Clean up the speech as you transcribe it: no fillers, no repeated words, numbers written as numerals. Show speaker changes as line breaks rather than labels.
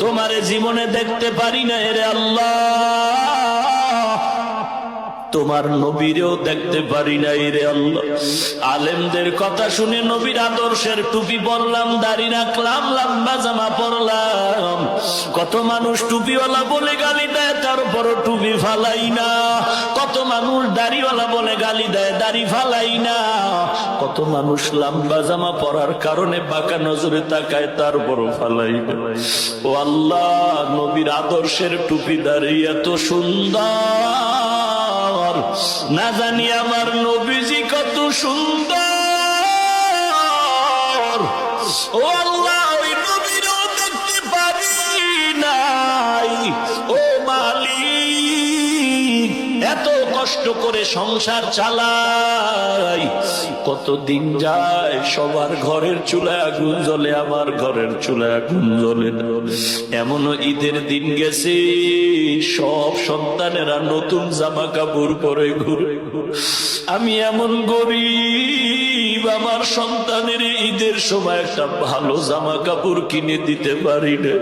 তোমারে জীবনে দেখতে পারি না রে আল্লাহ, তোমার নবীরেও দেখতে পারি নাই রে আল্লাহ। আলেমদের কথা শুনে নবীর আদর্শের টুপি পরলাম, দাড়ি রাখলাম, লম্বা জামা পরলাম। কত মানুষ টুপিওয়ালা বলে গালি দেয়, তারপরও টুপি ফালাই না। কত মানুষ দাড়িওয়ালা বলে গালি দেয়, দাড়ি ফালাই না। কত মানুষ লম্বা জামা পরার কারণে বাঁকা নজরে তাকায়, তারপরও ফালাই না। ও আল্লাহ, নবীর আদর্শের টুপি দাড়ি এত সুন্দর, না জানি আমার নবীজি কত সুন্দর। ও আল্লাহ, ওই নবীরও দেখতে পারি নাই। ও মালিক, এত কষ্ট করে সংসার চালাই, কতদিন যায়, সবার ঘরের চুলায় আগুন জ্বলে, আমার ঘরের চুলায় আগুন জ্বলে না। এমনও ঈদের দিন গেছে, সব সন্তানেরা নতুন জামা কাপড় পরে ঘুরে। আমি এমন গরিব, আমার সন্তানের ঈদের সময় একটা ভালো জামা কাপড় কিনে দিতে পারি না।